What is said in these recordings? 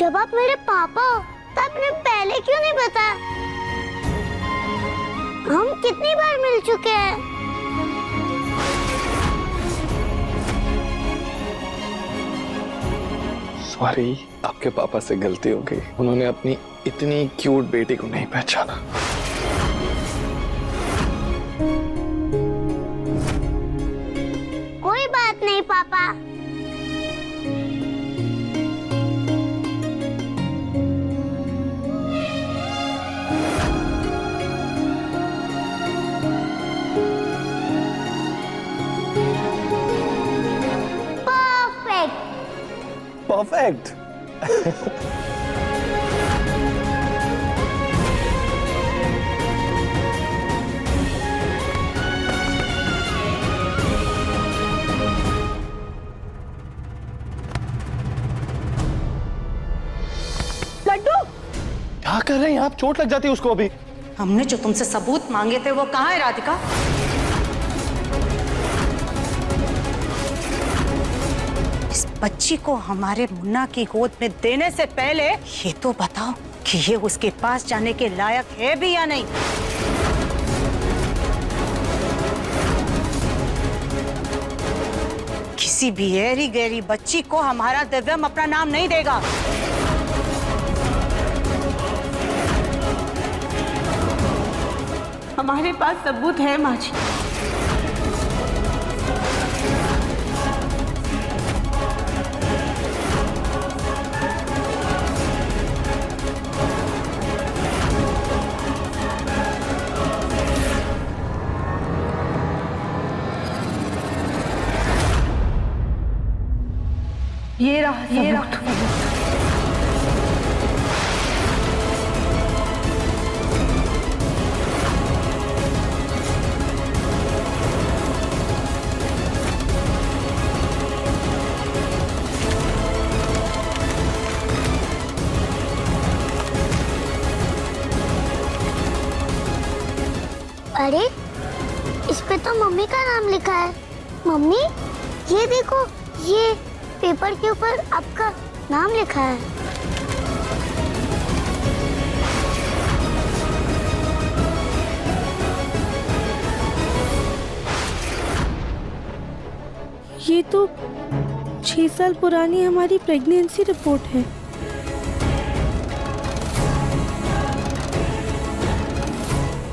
जब आप मेरे पापा हो तो आपने पहले क्यों नहीं बताया? हम कितनी बार मिल चुके हैं। सॉरी, आपके पापा से गलती हो गई। उन्होंने अपनी इतनी क्यूट बेटी को नहीं पहचाना। कोई बात नहीं पापा। परफेक्ट। लड्डू, क्या कर रहे हैं आप? चोट लग जाती है उसको अभी। हमने जो तुमसे सबूत मांगे थे वो कहाँ है राधिका? इस बच्ची को हमारे मुन्ना की गोद में देने से पहले ये तो बताओ कि ये उसके पास जाने के लायक है भी या नहीं। किसी भी ऐरी गैरी बच्ची को हमारा दिव्यम अपना नाम नहीं देगा। हमारे पास सबूत है माँ जी। ये रहा सबूत। अरे इस पे तो मम्मी का नाम लिखा है। मम्मी ये देखो, ये पेपर के ऊपर आपका नाम लिखा है। ये तो 6 साल पुरानी हमारी प्रेगनेंसी रिपोर्ट है।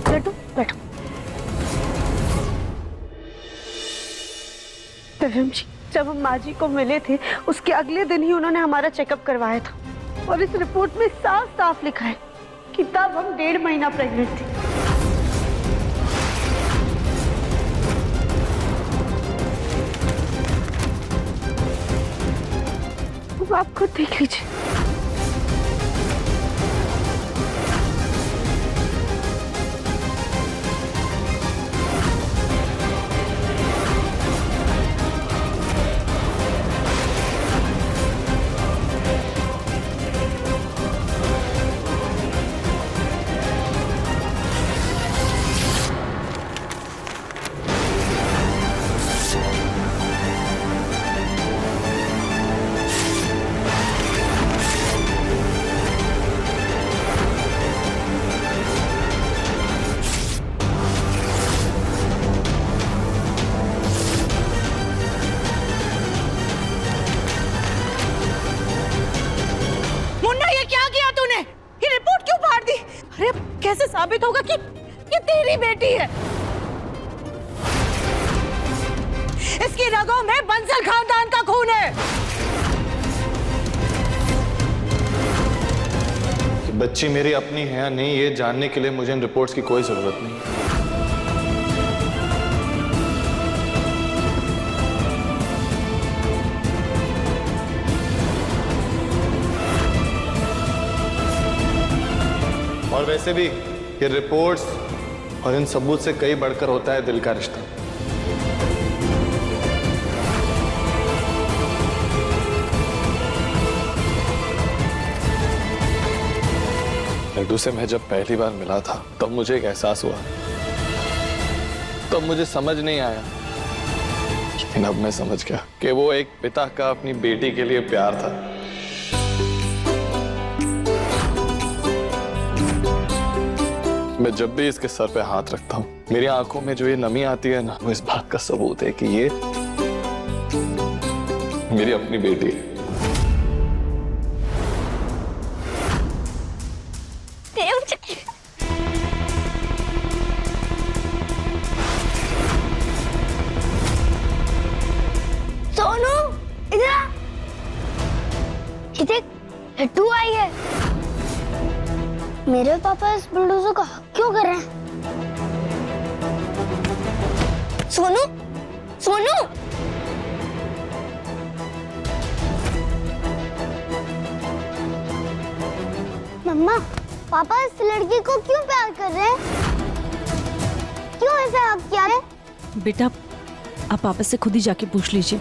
बैठो बैठो। दिव्यम जी, जब हम माँ जी को मिले थे उसके अगले दिन ही उन्होंने हमारा चेकअप करवाया था और इस रिपोर्ट में साफ साफ लिखा है कि तब हम 1.5 महीना प्रेग्नेंट थे। अब आप खुद देख लीजिए। कैसे साबित होगा कि ये तेरी बेटी है? इसकी रगों में बंसल खानदान का खून है। बच्ची मेरी अपनी है या नहीं ये जानने के लिए मुझे इन रिपोर्ट्स की कोई जरूरत नहीं। और वैसे भी ये रिपोर्ट्स और इन सबूत से कई बढ़कर होता है दिल का रिश्ता। लड्डू से मैं जब पहली बार मिला था तब मुझे एक एहसास हुआ, तब मुझे समझ नहीं आया, लेकिन अब मैं समझ गया कि वो एक पिता का अपनी बेटी के लिए प्यार था। मैं जब भी इसके सर पे हाथ रखता हूँ, मेरी आंखों में जो ये नमी आती है ना, वो इस बात का सबूत है कि ये मेरी अपनी बेटी है। सोनू इधर आ। ये देख, लड्डू आई है। मेरे पापा इस बुलडोजर का हक क्यों कर रहे हैं? सोनू, सोनू, मम्मा, पापा इस लड़की को क्यों प्यार कर रहे हैं? क्यों ऐसा हक किया है? बेटा आप पापा से खुद ही जाके पूछ लीजिए।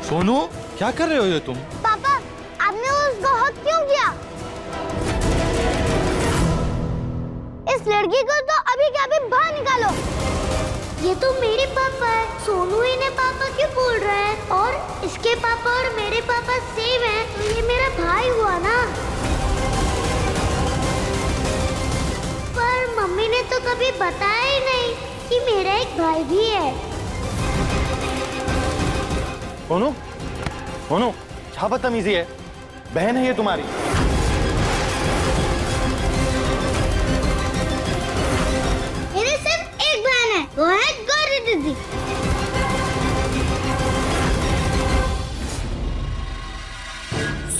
सोनू, क्या कर रहे हो ये तुम? पापा, आपने उसका हक क्यों किया? इस लड़की को तो अभी के अभी बाहर निकालो। ये तो मेरे पापा है। सोनू इन्हें पापा क्यों बोल रहा है? और इसके पापा और मेरे पापा सेम हैं, तो ये मेरा भाई हुआ ना। पर मम्मी ने तो कभी बताया ही नहीं कि मेरा एक भाई भी है। सोनू, सोनू, क्या बदतमीजी है? बहन है ये तुम्हारी। मेरे सिर्फ एक बहन है, वो है गौरी दीदी।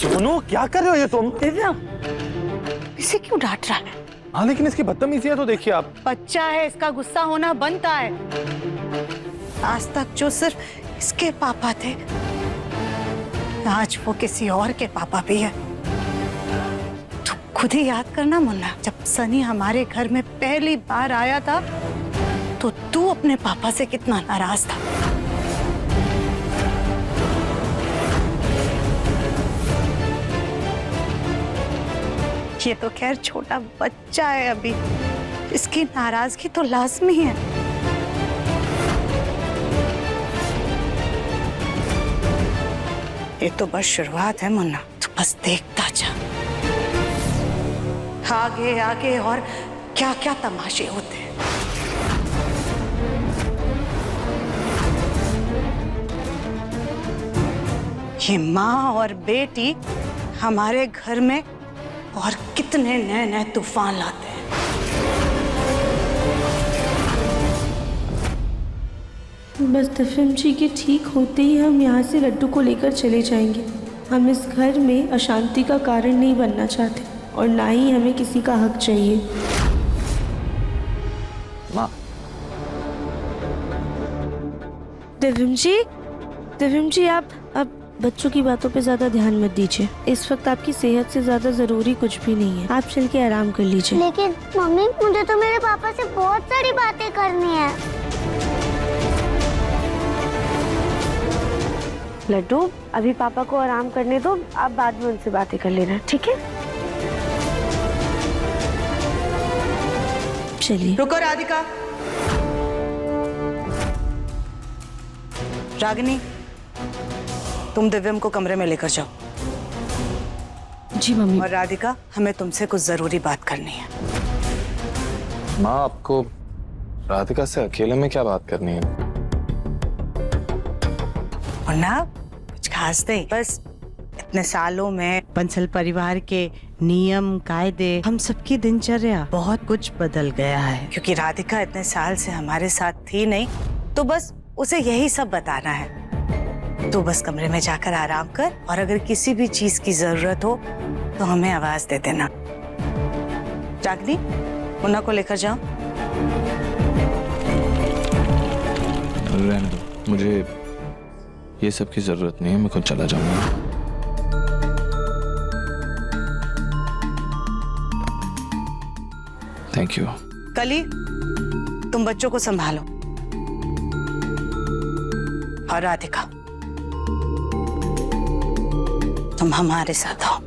सोनू, क्या कर रहे हो ये तुम? दिव्या, इसे क्यों डांट रहा है? हाँ, लेकिन इसकी बदतमीजी तो देखिए आप। बच्चा है, इसका गुस्सा होना बनता है। आज तक जो सिर्फ इसके पापा थे, आज वो किसी और के पापा भी है। तो खुद ही याद करना मुन्ना, जब सनी हमारे घर में पहली बार आया था तो तू अपने पापा से कितना नाराज था। ये तो खैर छोटा बच्चा है अभी, इसकी नाराजगी तो लाजमी है। ये तो बस शुरुआत है मुन्ना, तू बस देखता जा। आगे आगे और क्या क्या तमाशे होते हैं। ये माँ और बेटी हमारे घर में और कितने नए नए तूफान लाते हैं। बस दफन जी के ठीक होते ही हम यहाँ से लड्डू को लेकर चले जाएंगे। हम इस घर में अशांति का कारण नहीं बनना चाहते और ना ही हमें किसी का हक चाहिए। माँ, दिव्यम जी आप अब बच्चों की बातों पे ज्यादा ध्यान मत दीजिए। इस वक्त आपकी सेहत से ज्यादा जरूरी कुछ भी नहीं है। आप चल के आराम कर लीजिए। लेकिन मम्मी, मुझे तो मेरे पापा से बहुत सारी बातें करनी है। लड्डू, अभी पापा को आराम करने दो, आप बाद में उनसे बातें कर लेना, ठीक है? चलिए। रुको राधिका। रागिनी, तुम दिव्यम को कमरे में लेकर जाओ। जी मम्मी। और राधिका, हमें तुमसे कुछ जरूरी बात करनी है। माँ, आपको राधिका से अकेले में क्या बात करनी है? और ना कुछ खास नहीं, बस इतने सालों में बंसल परिवार के नियम कायदे, हम सबकी दिनचर्या बहुत कुछ बदल गया है। क्योंकि राधिका इतने साल से हमारे साथ थी नहीं, तो बस उसे यही सब बताना है। तो बस कमरे में जाकर आराम कर, और अगर किसी भी चीज की जरूरत हो तो हमें आवाज दे देना। रागिनी, मुन्ना को लेकर जाओ। रहने दो, मुझे ये सब की जरूरत नहीं है, मैं खुद चला जाऊंगा। Thank you. कली, तुम बच्चों को संभालो। और राधिका, तुम हमारे साथ आओ।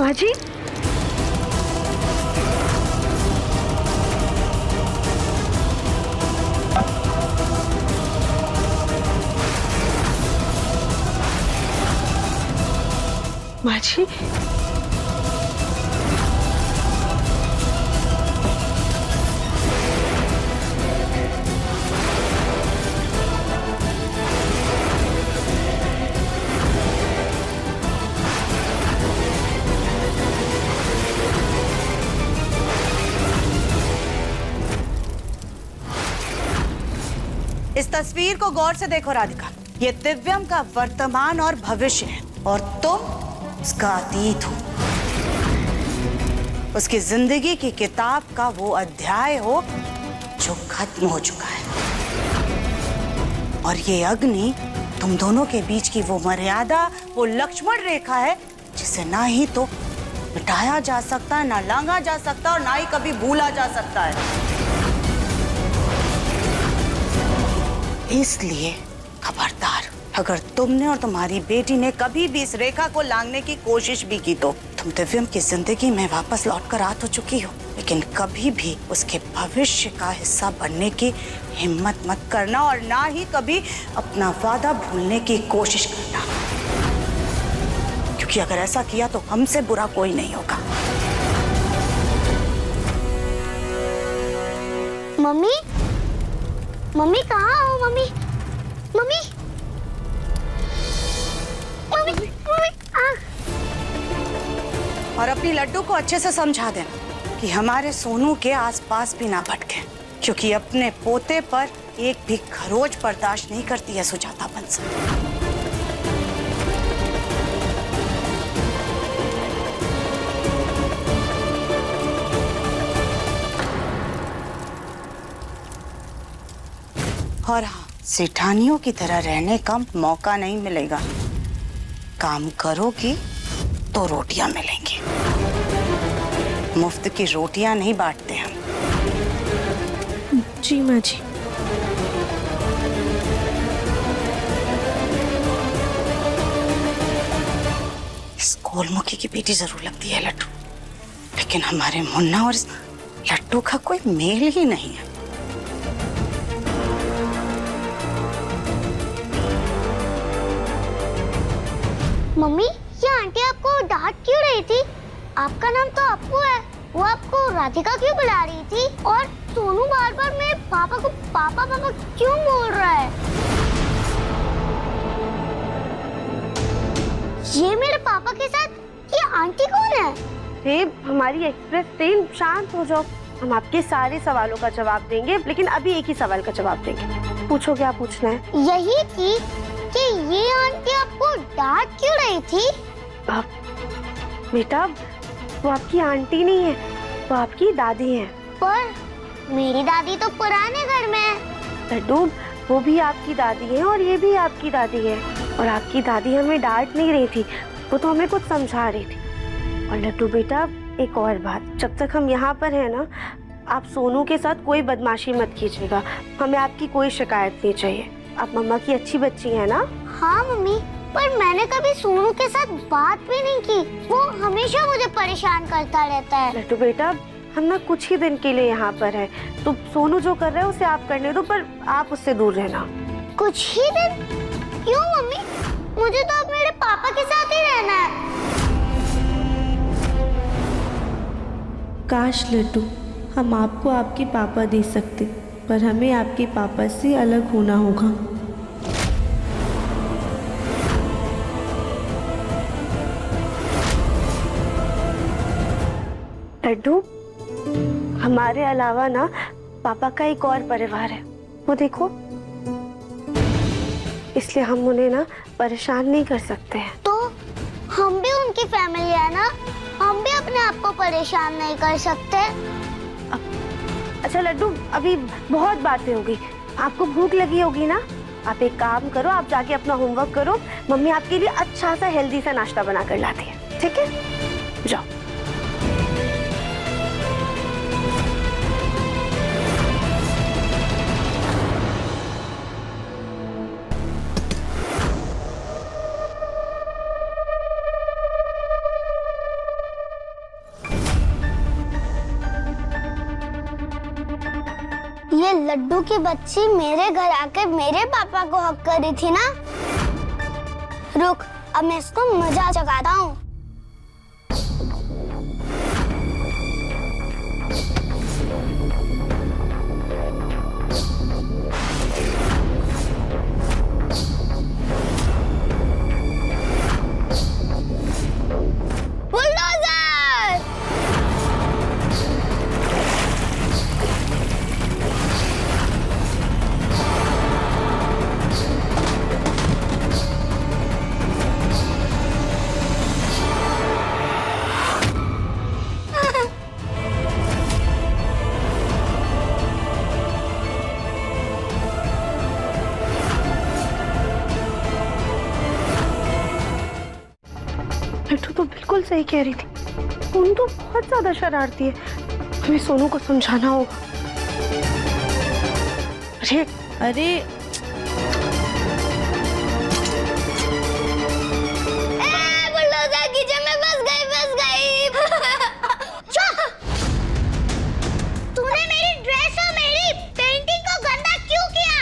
माँ जी, माँ जी, इस तस्वीर को गौर से देखो राधिका। ये दिव्यम का वर्तमान और भविष्य है और तुम उसका अतीत हो। उसकी जिंदगी की किताब का वो अध्याय हो जो खत्म हो चुका है। और ये अग्नि तुम दोनों के बीच की वो मर्यादा, वो लक्ष्मण रेखा है जिसे ना ही तो मिटाया जा सकता है, ना लांघा जा सकता और ना ही कभी भूला जा सकता है। इसलिए खबरदार, अगर तुमने और तुम्हारी बेटी ने कभी भी इस रेखा को लांघने की कोशिश भी की तो तुम दिव्यम की जिंदगी में वापस लौटकर आ तो चुकी हो, लेकिन कभी भी उसके भविष्य का हिस्सा बनने की हिम्मत मत करना और ना ही कभी अपना वादा भूलने की कोशिश करना, क्योंकि अगर ऐसा किया तो हमसे बुरा कोई नहीं होगा। मम्मी, मम्मी कहाँ हो मम्मी? मम्मी, मम्मी, मम्मी, और अपनी लड्डू को अच्छे से समझा देना कि हमारे सोनू के आसपास भी ना भटके, क्योंकि अपने पोते पर एक भी खरोच बर्दाश्त नहीं करती है सुजाता बंसल। और हाँ, सेठानियों की तरह रहने का मौका नहीं मिलेगा। काम करोगी तो रोटियां मिलेंगी। मुफ्त की रोटियां नहीं बांटते हम। जी माँ जी। इस गोलमुखी की बेटी जरूर लगती है लड्डू, लेकिन हमारे मुन्ना और इस लड्डू का कोई मेल ही नहीं है। मम्मी, ये आंटी आपको डांट क्यों रही थी? आपका नाम तो अप्पू है, वो आपको राधिका क्यों बुला रही थी? और सोनू बार बार मेरे पापा को पापा पापा क्यों बोल रहा है? ये मेरे पापा के साथ ये आंटी कौन है? हे हमारी एक्सप्रेस ट्रेन, शांत हो जाओ। हम आपके सारे सवालों का जवाब देंगे, लेकिन अभी एक ही सवाल का जवाब देंगे। पूछो, क्या पूछना है? यही थी कि ये आंटी आपको डांट क्यों रही थी? बेटा, वो आपकी आंटी नहीं है, वो आपकी दादी है। पर मेरी दादी तो पुराने घर में है। लड्डू, वो भी आपकी दादी है और ये भी आपकी दादी है। और आपकी दादी हमें डांट नहीं रही थी, वो तो हमें कुछ समझा रही थी। और लड्डू बेटा, एक और बात, जब तक हम यहाँ पर है ना, आप सोनू के साथ कोई बदमाशी मत कीजिएगा। हमें आपकी कोई शिकायत नहीं चाहिए। आप मम्मा की अच्छी बच्ची है ना? हाँ मम्मी, पर मैंने कभी सोनू के साथ बात भी नहीं की। वो हमेशा मुझे परेशान करता रहता है। लड्डू बेटा, हम ना कुछ ही दिन के लिए यहाँ पर है, तो सोनू जो कर रहा है उसे आप करने दो, पर आप उससे दूर रहना। कुछ ही दिन? क्यों मम्मी? मुझे तो अब मेरे पापा के साथ ही रहना है। काश लड्डू, हम आपको आपके पापा दे सकते, पर हमें आपके पापा से अलग होना होगा। लड्डू, हमारे अलावा ना पापा का एक और परिवार है, वो देखो। इसलिए हम उन्हें ना परेशान नहीं कर सकते हैं। तो हम भी उनकी फैमिली है ना, हम भी अपने आप को परेशान नहीं कर सकते। अच्छा लड्डू, अभी बहुत बातें हो गई, आपको भूख लगी होगी ना? आप एक काम करो, आप जाके अपना होमवर्क करो, मम्मी आपके लिए अच्छा सा हेल्दी सा नाश्ता बना कर लाती है, ठीक है? जाओ। ये लड्डू की बच्ची मेरे घर आकर मेरे पापा को हक कर रही थी ना। रुक, अब मैं इसको मजा चखाता हूँ। लड्डू तो बिल्कुल सही कह रही थी, सोनू तो बहुत ज्यादा शरारती है। हमें सोनू को समझाना होगा। अरे अरे बुलडोजर किचन में फंस गई। तूने मेरी ड्रेस और मेरी पेंटिंग को गंदा क्यों किया?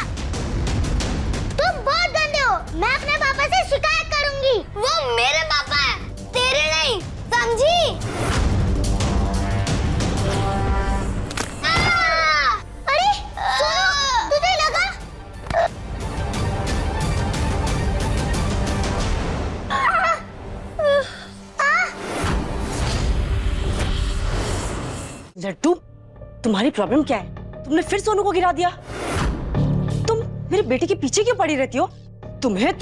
तुम बहुत गंदे हो। मैं अपने पापा से शिकायत करूंगी। वो मेरे पापा है, तेरे नहीं, समझी? अरे सोनू, तुझे लगा? लड्डू, तुम्हारी प्रॉब्लम क्या है? तुमने फिर सोनू को गिरा दिया। तुम मेरे बेटे के पीछे क्यों पड़ी रहती हो? तुम्हें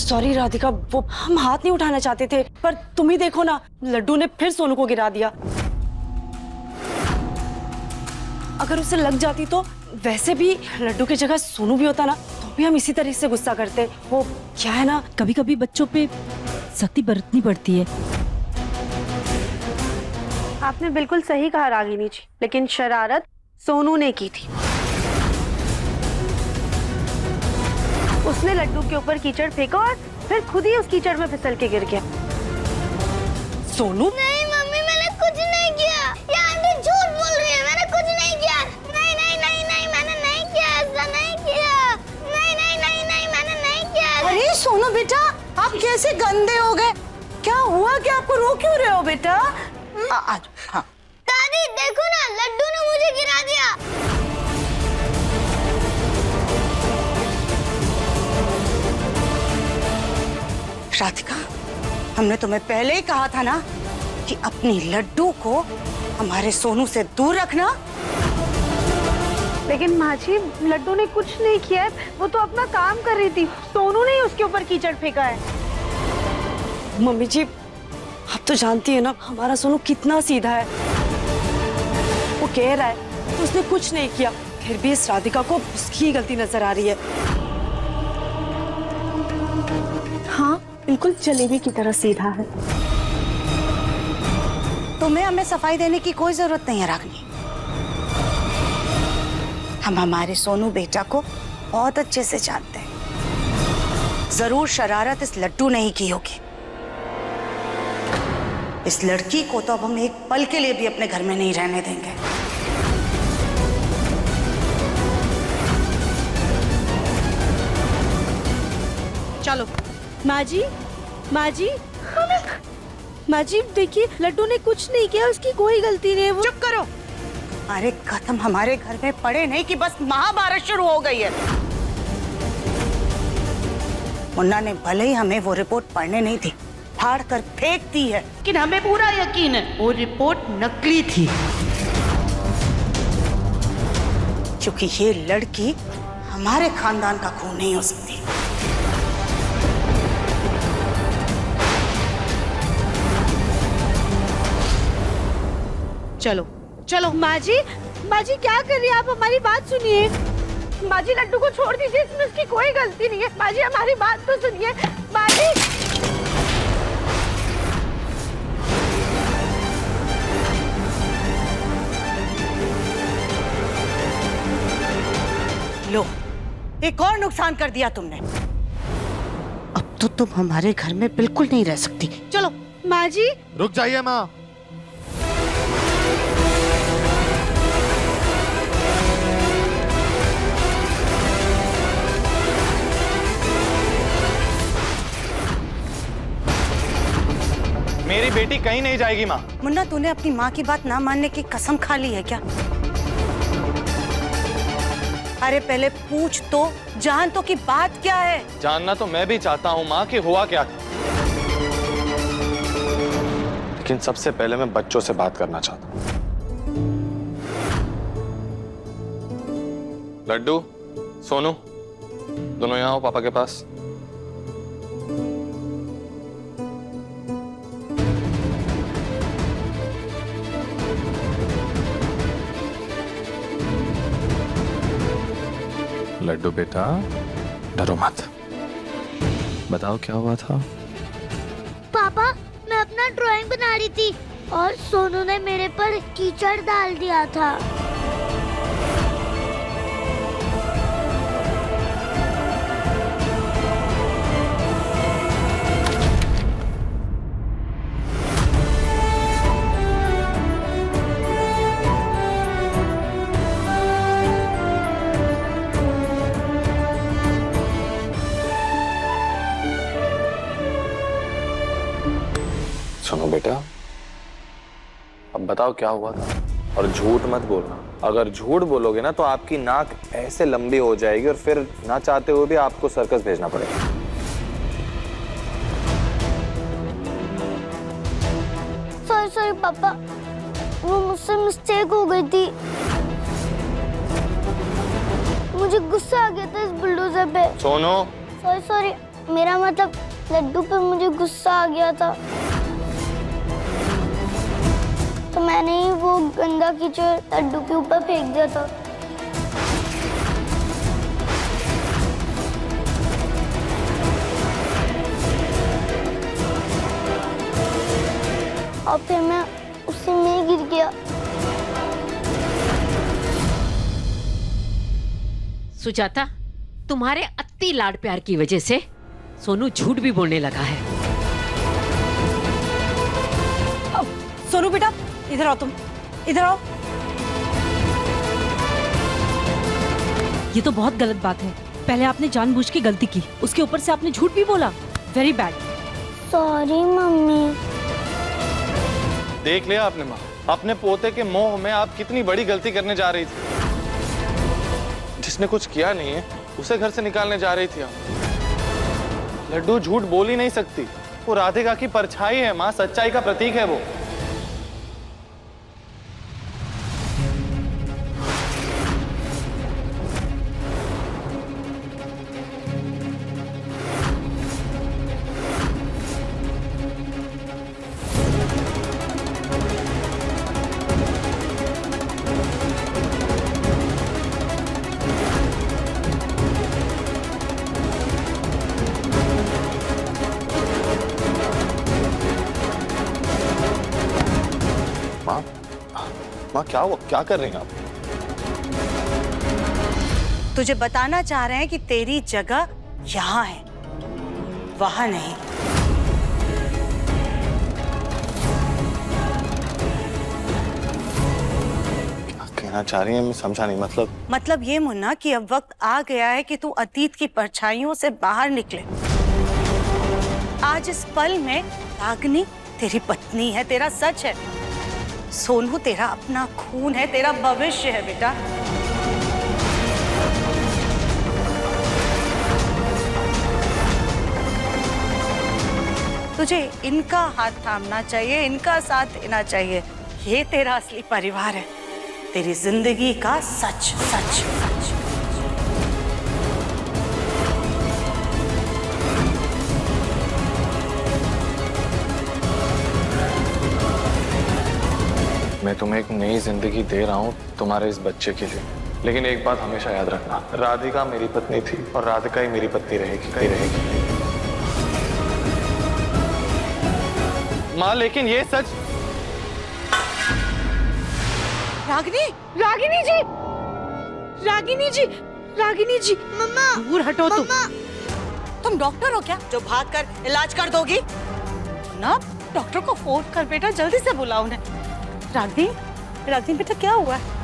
सॉरी राधिका, वो हम हाथ नहीं उठाना चाहते थे, पर तुम ही देखो ना, लड्डू ने फिर सोनू को गिरा दिया। अगर उसे लग जाती तो वैसे भी लड्डू की जगह सोनू भी होता ना, तो भी हम इसी तरह से गुस्सा करते। वो क्या है ना, कभी कभी बच्चों पे सख्ती बरतनी पड़ती है। आपने बिल्कुल सही कहा रागिनी जी, लेकिन शरारत सोनू ने की थी। उसने लड्डू के ऊपर कीचड़ फेंका और फिर खुद ही उस कीचड़ में फिसल के गिर गया। सोनू? नहीं मम्मी, मैंने कुछ नहीं किया। ये आंटी झूठ बोल रही है, मैंने कुछ नहीं किया। नहीं नहीं नहीं नहीं, मैंने नहीं किया, ऐसा नहीं किया। नहीं नहीं नहीं नहीं, मैंने नहीं किया। अरे सोनू बेटा, आप कैसे गंदे हो गए? क्या हुआ? क्या आपको रो क्यों रहे हो बेटा? आज हाँ दादी देखो ना, लड्डू ने मुझे गिरा दिया। राधिका, हमने तुम्हें पहले ही कहा था ना कि अपनी लड्डू को हमारे सोनू से दूर रखना। लेकिन माँ जी, लड्डू ने कुछ नहीं किया है, वो तो अपना काम कर रही थी। सोनू ने ही उसके ऊपर कीचड़ फेंका है। मम्मी जी, आप तो जानती है ना हमारा सोनू कितना सीधा है। वो कह रहा है तो उसने कुछ नहीं किया, फिर भी इस राधिका को उसकी ही गलती नजर आ रही है। हाँ, बिल्कुल जलेबी की तरह सीधा है। तुम्हें हमें सफाई देने की कोई जरूरत नहीं है रागिनी। हम हमारे सोनू बेटा को बहुत अच्छे से जानते हैं। जरूर शरारत इस लड्डू ने ही की होगी। इस लड़की को तो अब हम एक पल के लिए भी अपने घर में नहीं रहने देंगे। चलो माँ जी, माँ जी, माँ जी देखिए, लड्डू ने कुछ नहीं किया, उसकी कोई गलती नहीं है। वो चुप करो। हमारे कदम हमारे घर में पड़े नहीं कि बस महाभारत शुरू हो गई है। मुन्ना ने भले ही हमें वो रिपोर्ट पढ़ने नहीं दी, फाड़ कर फेंक दी है, लेकिन हमें पूरा यकीन है वो रिपोर्ट नकली थी। क्योंकि ये लड़की हमारे खानदान का खून नहीं हो सकती। चलो चलो माँ जी, माँ जी क्या कर रही है आप? हमारी बात सुनिए। माँ जी, लड्डू को छोड़ दीजिए, इसमें उसकी कोई गलती नहीं है। माँ जी, हमारी बात तो सुनिए। माँ जी, लो, एक और नुकसान कर दिया तुमने। अब तो तुम हमारे घर में बिल्कुल नहीं रह सकती। चलो। माँ जी, रुक जाइए माँ। मेरी बेटी कहीं नहीं जाएगी माँ। मुन्ना, तूने अपनी माँ की बात ना मानने की कसम खा ली है क्या? अरे पहले पूछ तो, जान तो कि बात क्या है। जानना तो मैं भी चाहता हूँ माँ कि हुआ क्या, लेकिन सबसे पहले मैं बच्चों से बात करना चाहता हूँ। लड्डू, सोनू, दोनों यहाँ हो पापा के पास। लड्डू बेटा, डरो मत, बताओ क्या हुआ था। पापा, मैं अपना ड्राइंग बना रही थी और सोनू ने मेरे पर कीचड़ डाल दिया था। सुनो बेटा, अब बताओ क्या हुआ था, और झूठ मत बोलना। अगर झूठ बोलोगे ना तो आपकी नाक ऐसे लंबी हो जाएगी और फिर ना चाहते हुए भी आपको सर्कस भेजना पड़ेगा। सॉरी पापा, वो मुझसे मिस्टेक हो गई थी। मुझे गुस्सा आ गया था इस बुलडोजर पे। सोनो, सॉरी, मेरा मतलब लड्डू पे मुझे गुस्सा आ गया था, तो मैंने ही वो गंदा कीचड़ लड्डू के ऊपर फेंक दिया था। और फिर मैं उसी में गिर गया। सुजाता, तुम्हारे अति लाड प्यार की वजह से सोनू झूठ भी बोलने लगा है। सोनू बेटा, इधर आओ, तुम इधर आओ। ये तो बहुत गलत बात है। पहले आपने जानबूझ के गलती की, उसके ऊपर से आपने झूठ भी बोला। Very bad. Sorry mummy. देख लिया आपने माँ, अपने पोते के मोह में आप कितनी बड़ी गलती करने जा रही थी। जिसने कुछ किया नहीं है उसे घर से निकालने जा रही थी आप। लड्डू झूठ बोल ही नहीं सकती, वो राधिका की परछाई है माँ, सच्चाई का प्रतीक है वो। माँ क्या हुआ, क्या कर रही हैं आप? तुझे बताना चाह रहे हैं कि तेरी जगह यहाँ है, वहां नहीं। कहना चाह रही हैं, मैं समझा नहीं। मतलब ये मुन्ना कि अब वक्त आ गया है कि तू अतीत की परछाइयों से बाहर निकले। आज इस पल में रागिनी तेरी पत्नी है, तेरा सच है। सोनू तेरा अपना खून है, तेरा भविष्य है बेटा। तुझे इनका हाथ थामना चाहिए, इनका साथ देना चाहिए। ये तेरा असली परिवार है, तेरी जिंदगी का सच सच सच। मैं तुम्हें एक नई जिंदगी दे रहा हूँ तुम्हारे इस बच्चे के लिए, लेकिन एक बात हमेशा याद रखना, राधिका मेरी पत्नी थी और राधिका ही मेरी पत्नी रहेगी। माँ लेकिन ये सच। रागिनी, रागिनी जी, रागिनी जी, रागिनी जी, मम्मा दूर हटो तुम। तुम डॉक्टर हो क्या जो भाग कर इलाज कर दोगी? ना डॉक्टर को फोन कर बेटा, जल्दी से बुलाओ उन्हें। रागिनी, रागिनी बेटा क्या हुआ है?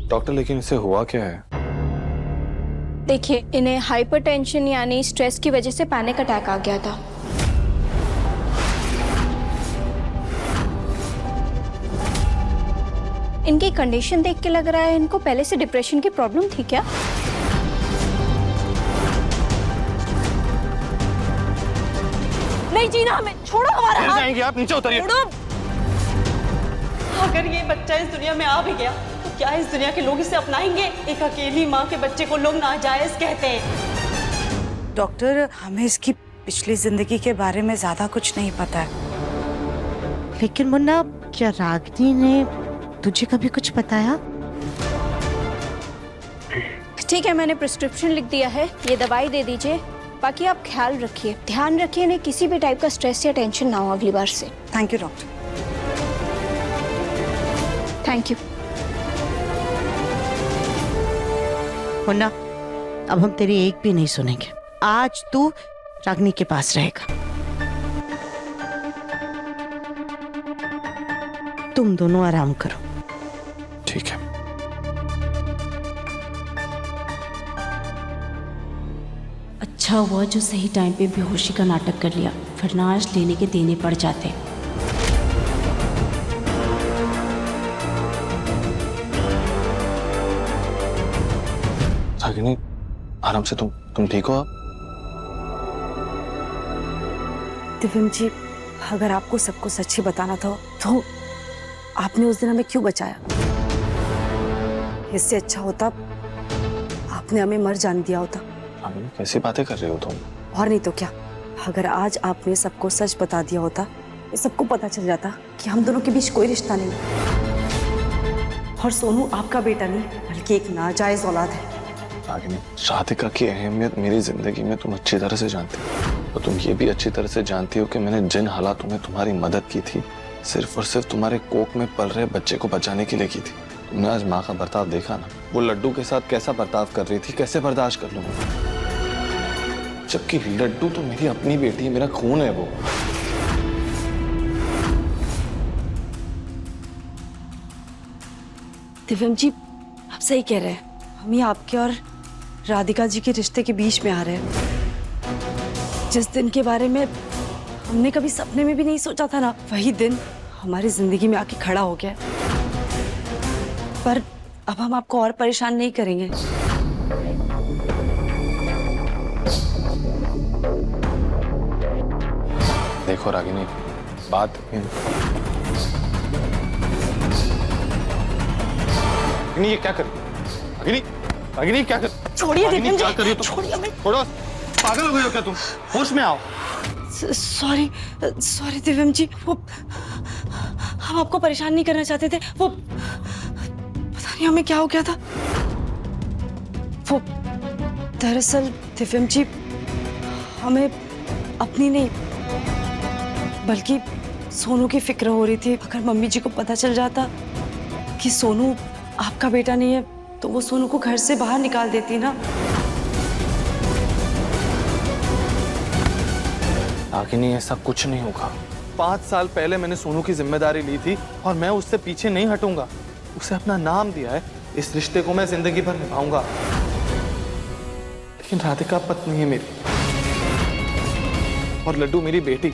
डॉक्टर लेकिन इसे हुआ क्या है? देखिए, इन्हें हाइपरटेंशन यानी स्ट्रेस की वजह से पैनिक अटैक आ गया था। इनकी कंडीशन देख के लग रहा है इनको पहले से डिप्रेशन की प्रॉब्लम थी क्या? नहीं जीना हमें, छोड़ो हमारा गिर हाथ। जाएंगे आप, नीचे उतरिए। छोड़ो। अगर ये बच्चा इस दुनिया में आ भी गया तो क्या इस दुनिया के लोग इसे अपनाएंगे? एक अकेली माँ के बच्चे को लोग नाजायज कहते हैं। डॉक्टर, हमें इसकी पिछली जिंदगी के बारे में ज्यादा कुछ नहीं पता है। लेकिन मुन्ना, क्या रागिनी ने तुझे कभी कुछ बताया? ठीक है, मैंने प्रिस्क्रिप्शन लिख दिया है, ये दवाई दे दीजिए। बाकी आप ख्याल रखिए, ध्यान रखिए इन्हें किसी भी टाइप का स्ट्रेस या टेंशन ना हो अगली बार से। Thank you doctor. Thank you. Munna, अब हम तेरी एक भी नहीं सुनेंगे। आज तू रागिनी के पास रहेगा। तुम दोनों आराम करो। ठीक है। अच्छा हुआ जो सही टाइम पे बेहोशी का नाटक कर लिया, वरना आज लेने के देने पड़ जाते। रागिनी, आराम से। तुम ठीक हो? दिव्यम जी, अगर आपको सबको सच्ची बताना था तो आपने उस दिन हमें क्यों बचाया? इससे अच्छा होता आपने हमें मर जान दिया होता। रागिनी, कैसी बातें कर रही हो तुम? और नहीं तो क्या, अगर आज आपने सबको सच बता दिया होता, सबको पता चल जाता कि हम दोनों के बीच कोई रिश्ता नहीं और सोनू आपका बेटा नहीं बल्कि एक नाजायज औलाद है। रागिनी, राधिका की अहमियत मेरी जिंदगी में तुम अच्छी तरह से जानती हो, और तुम ये भी अच्छी तरह से जानती हो कि मैंने जिन हालातों में तुम्हारी मदद की थी सिर्फ और सिर्फ तुम्हारे कोख में पल रहे बच्चे को बचाने के लिए की थी। तुमने आज माँ का बर्ताव देखा ना, वो लड्डू के साथ कैसा बर्ताव कर रही थी, कैसे बर्दाश्त कर लूंगा? जबकि लड्डू तो मेरी अपनी बेटी है, मेरा खून है वो। दिव्यम जी, आप सही कह रहे हैं, हम ही आपके और राधिका जी के रिश्ते के बीच में आ रहे हैं। जिस दिन के बारे में हमने कभी सपने में भी नहीं सोचा था ना, वही दिन हमारी जिंदगी में आके खड़ा हो गया। पर अब हम आपको और परेशान नहीं करेंगे। देखो रागिनी, बात रागिनी, ये क्या कर रही हो? रागिनी, रागिनी क्या कर? छोड़िए दिव्यम जी, क्या कर रही हो तुम? छोड़िए हमें। छोड़ो, पागल हो गई हो क्या तुम? होश में आओ। सॉरी सॉरी दिव्यम जी, वो हम आपको परेशान नहीं करना चाहते थे। वो पता नहीं हमें क्या हो गया था। वो दरअसल दिव्यम जी, हमें अपनी नहीं बल्कि सोनू की फिक्र हो रही थी। अगर मम्मी जी को पता चल जाता कि सोनू आपका बेटा नहीं है तो वो सोनू को घर से बाहर निकाल देती ना। रागिनी, ऐसा कुछ नहीं होगा। 5 साल पहले मैंने सोनू की जिम्मेदारी ली थी और मैं उससे पीछे नहीं हटूंगा। उसे अपना नाम दिया है, इस रिश्ते को मैं जिंदगी भर निभाऊंगा। लेकिन राधिका पत्नी है मेरी और लड्डू मेरी बेटी,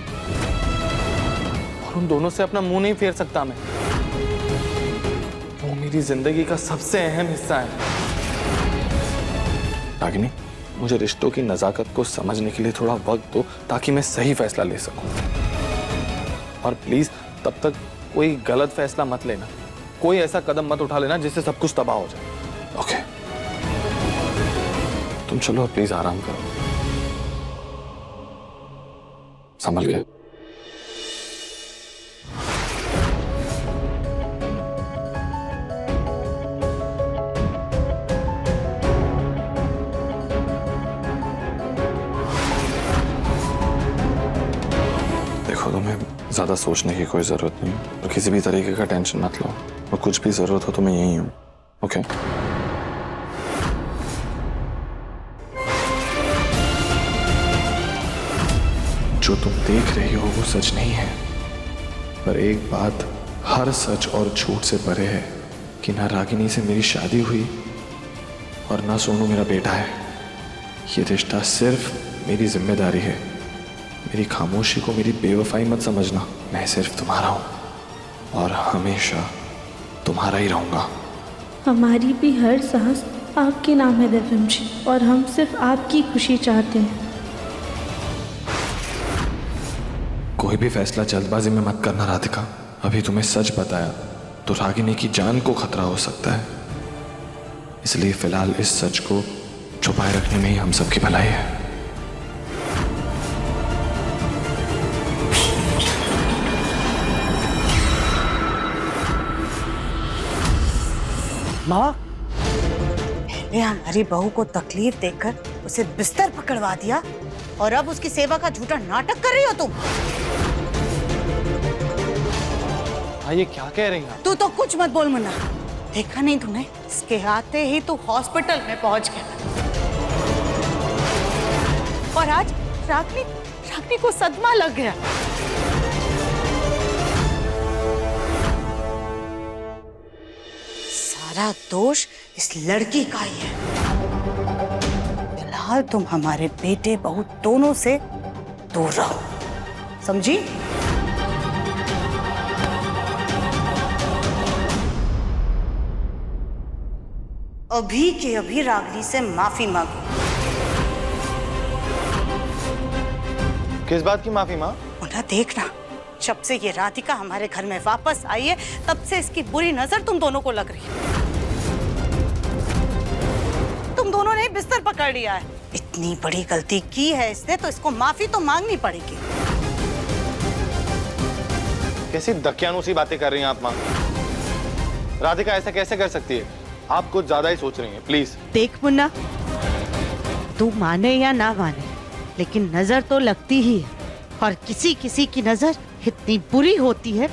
और उन दोनों से अपना मुंह नहीं फेर सकता मैं। वो मेरी जिंदगी का सबसे अहम हिस्सा है। रागिनी, मुझे रिश्तों की नजाकत को समझने के लिए थोड़ा वक्त दो ताकि मैं सही फैसला ले सकूं। और प्लीज तब तक कोई गलत फैसला मत लेना, कोई ऐसा कदम मत उठा लेना जिससे सब कुछ तबाह हो जाए। ओके? तुम चलो प्लीज, आराम करो, संभल के। तुम्हें ज्यादा सोचने की कोई जरूरत नहीं और किसी भी तरीके का टेंशन मत लो, और कुछ भी जरूरत हो तो मैं यही हूँ। ओके? जो तुम देख रही हो वो सच नहीं है, पर एक बात हर सच और झूठ से परे है कि ना रागिनी से मेरी शादी हुई और ना सोनू मेरा बेटा है। ये रिश्ता सिर्फ मेरी जिम्मेदारी है। मेरी खामोशी को मेरी बेवफाई मत समझना। मैं सिर्फ तुम्हारा हूं और हमेशा तुम्हारा ही रहूंगा। हमारी भी हर सांस आपके नाम है दिव्यम जी, और हम सिर्फ आपकी खुशी चाहते हैं। कोई भी फैसला जल्दबाजी में मत करना राधिका। अभी तुम्हें सच बताया तो रागिनी की जान को खतरा हो सकता है, इसलिए फिलहाल इस सच को छुपाए रखने में ही हम सबकी भलाई है। माँ, पहले हमारी बहू को तकलीफ देकर उसे बिस्तर पकड़वा दिया और अब उसकी सेवा का झूठा नाटक कर रही हो तुम। हाँ, ये क्या कह रही हैं? तू तो कुछ मत बोल मुन्ना। देखा नहीं तूने, इसके आते ही तू हॉस्पिटल में पहुंच गया और आज रागिनी को सदमा लग गया। सारा दोष इस लड़की का ही है। फिलहाल तुम हमारे बेटे बहू दोनों से दूर रहो, समझी? अभी के अभी रागिनी से माफी मांगो। किस बात की माफी माँ? मुन्ना देखना, जब से ये राधिका हमारे घर में वापस आई है तब से इसकी बुरी नजर तुम दोनों को लग रही है। तुम दोनों ने बिस्तर पकड़ लिया है। इतनी बड़ी गलती की है इसने तो इसको माफी तो मांगनी पड़ेगी। कैसी दकियानूसी बातें कर रही हैं आप माँ? राधिका ऐसा कैसे कर सकती है? आप कुछ ज्यादा ही सोच रही हैं, प्लीज। देख मुन्ना, तू माने या ना माने, लेकिन नजर तो लगती ही है, और किसी किसी की नजर इतनी बुरी होती है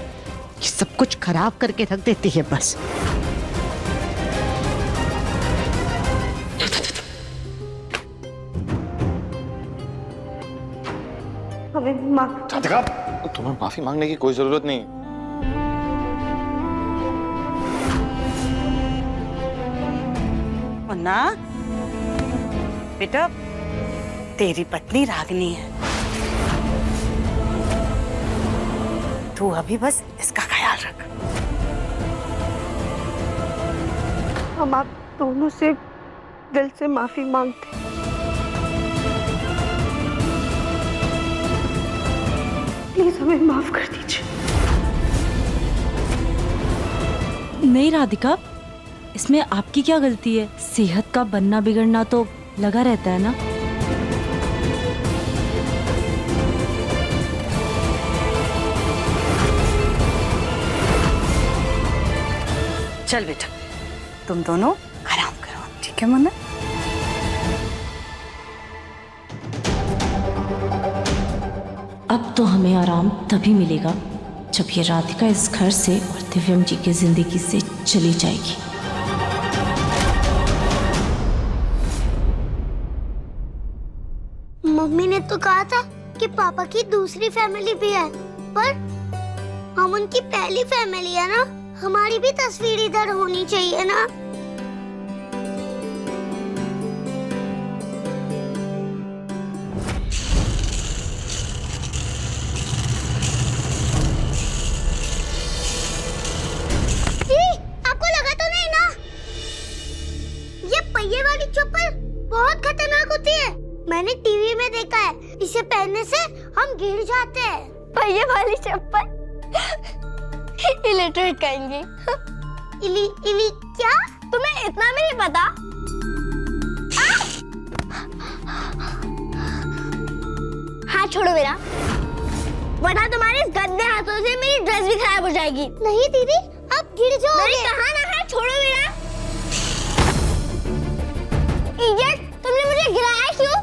कि सब कुछ खराब करके रख देती है बस। हमें माफ। राधिका, तुम्हें माफी मांगने की कोई जरूरत नहीं। मुन्ना बेटा, तेरी पत्नी रागिनी है, तू अभी बस इसका ख्याल रख। हम आप दोनों से दिल से माफी मांगते हैं। प्लीज हमें माफ कर दीजिए। नहीं राधिका, इसमें आपकी क्या गलती है? सेहत का बनना बिगड़ना तो लगा रहता है ना। चल बेटा, तुम दोनों आराम करो, ठीक है मुन्ना? अब तो हमें आराम तभी मिलेगा जब ये राधिका इस घर से और दिव्यम जी की जिंदगी से चली जाएगी। मम्मी ने तो कहा था कि पापा की दूसरी फैमिली भी है, पर हम उनकी पहली फैमिली है ना। हमारी भी तस्वीर इधर होनी चाहिए ना। आपको लगा तो नहीं ना? ये पहिए वाली चप्पल बहुत खतरनाक होती है। मैंने टीवी में देखा है, इसे पहनने से हम गिर जाते हैं। पहिए वाली चप्पल इलिटरेट कहेंगे। इली क्या? तुम्हें इतना भी नहीं पता? हाथ छोड़ो मेरा, वरना तुम्हारे इस गंदे हाथों से मेरी ड्रेस भी खराब हो जाएगी। नहीं दीदी, आप गिर जाओगे। मैंने कहा ना, हाथ छोड़ो मेरा। इडियट, तुमने मुझे गिराया क्यों?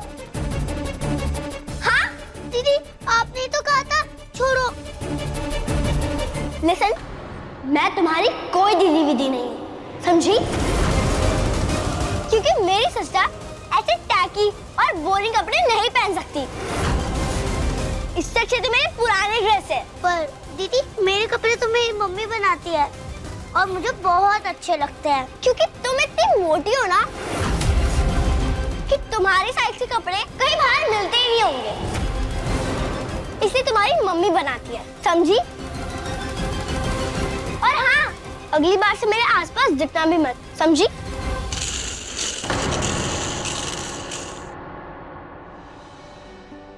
हाँ दीदी, आपने तो कहा था छोड़ो। लिसन, मैं तुम्हारी कोई दीदी विदी नहीं हूँ, समझी? क्योंकि मेरी सिस्टर ऐसे टैकी और बोरिंग कपड़े नहीं पहन सकती, इससे अच्छे तो मेरे पुराने ड्रेस है। पर दीदी मेरे कपड़े तो मेरी मम्मी बनाती है और मुझे बहुत अच्छे लगते हैं क्योंकि तुम इतनी मोटी हो ना कि तुम्हारे साइज के कपड़े कहीं बाहर मिलते ही नहीं होंगे, इसलिए तुम्हारी मम्मी बनाती है, समझी? और हाँ, अगली बार से मेरे आसपास दिखना भी मत, समझी?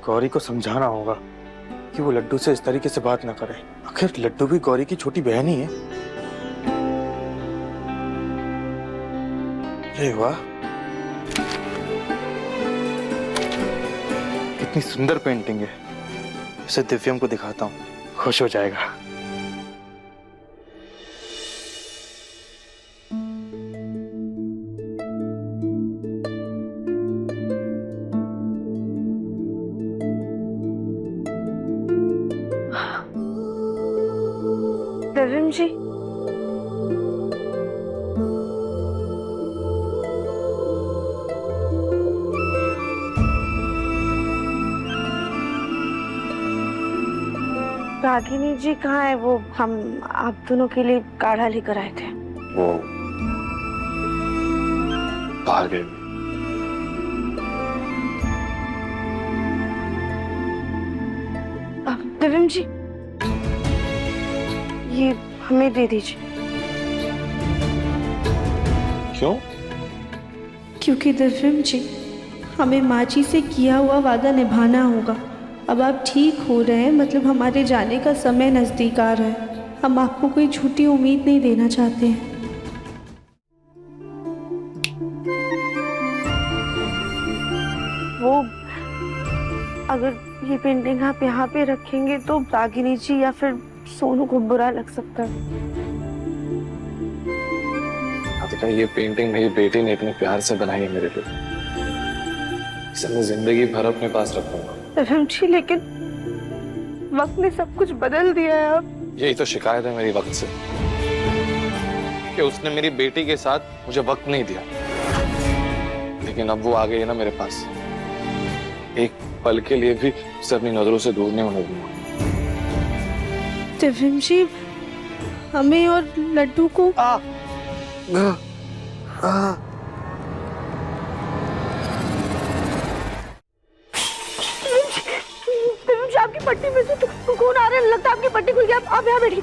गौरी को समझाना होगा कि वो लड्डू से इस तरीके से बात ना करे। आखिर लड्डू भी गौरी की छोटी बहन ही है। अरे वाह, कितनी सुंदर पेंटिंग है। इसे दिव्यम को दिखाता हूँ, खुश हो जाएगा। दिव्यम जी, रागिनी जी कहाँ है? वो हम आप दोनों के लिए काढ़ा लेकर आए थे। वो बाहर गए। दिव्यम जी, ये हमें दे दीजिए। क्यों? क्योंकि दिव्यम जी, हमें माँ जी से किया हुआ वादा निभाना होगा। अब आप ठीक हो रहे हैं, मतलब हमारे जाने का समय नज़दीक आ रहा है। हम आपको कोई झूठी उम्मीद नहीं देना चाहते हैं। वो अगर ये पेंटिंग आप यहाँ पे रखेंगे तो रागिनी जी या फिर सोनू को बुरा लग सकता है। राधिका, ये पेंटिंग मेरी बेटी ने इतने प्यार से बनाई है मेरे लिए, इसे मैं जिंदगी भर अपने पास रखूंगा। जी, लेकिन वक्त ने सब कुछ बदल दिया है। अब यही तो शिकायत है मेरी वक्त से कि उसने मेरी बेटी के साथ मुझे वक्त नहीं दिया, लेकिन अब वो आ गई है ना मेरे पास, एक पल के लिए भी उसे अपनी नजरों से दूर नहीं होने दूंगा। दिव्यम जी, हमें और लड्डू को आपकी पट्टी में से तो खून आ रहा है, लगता है आपकी पट्टी खुल गई। आप यहाँ बैठिए,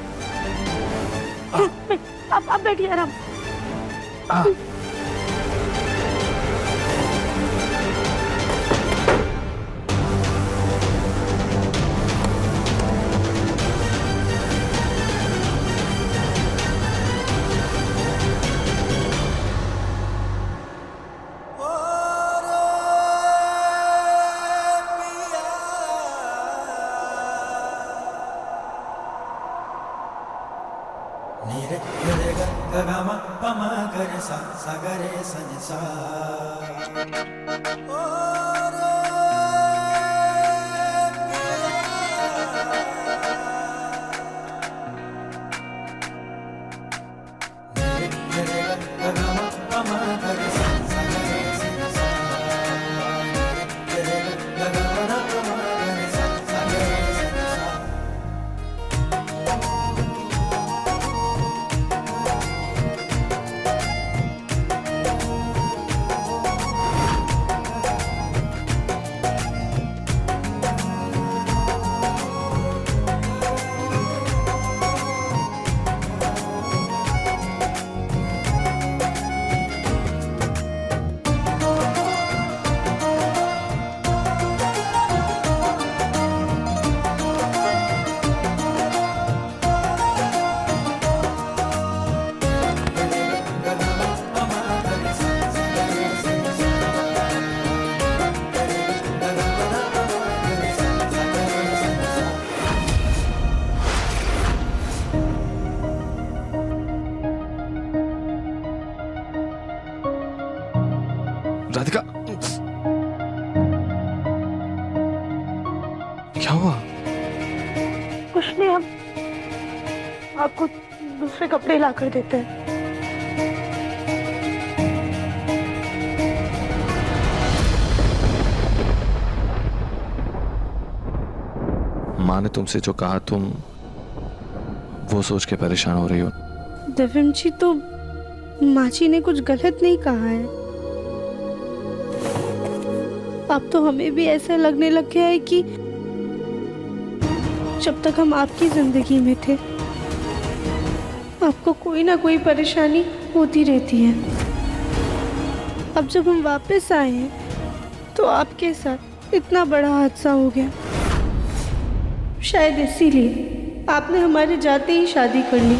आप बैठिए आराम। राधिका, क्या हुआ? कुछ नहीं, हम आपको दूसरे कपड़े ला कर देते हैं। माँ ने तुमसे जो कहा तुम वो सोच के परेशान हो रही हो। दिव्यम जी, तो माँ जी ने कुछ गलत नहीं कहा है। अब तो हमें भी ऐसा लगने लग गया है कि जब तक हम आपकी जिंदगी में थे आपको कोई ना कोई परेशानी होती रहती है। अब जब हम वापस आए हैं तो आपके साथ इतना बड़ा हादसा हो गया। शायद इसीलिए आपने हमारे जाते ही शादी कर ली।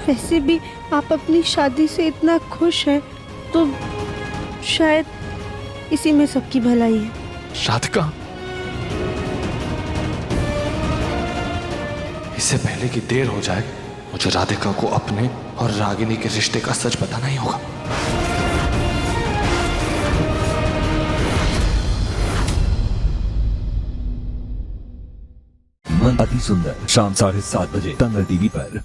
वैसे भी आप अपनी शादी से इतना खुश हैं तो शायद इसी में सबकी भलाई है। राधिका, इससे पहले कि देर हो जाए मुझे राधिका को अपने और रागिनी के रिश्ते का सच बताना ही होगा। मन अति सुंदर शाम 7:30 बजे तंगल टीवी पर।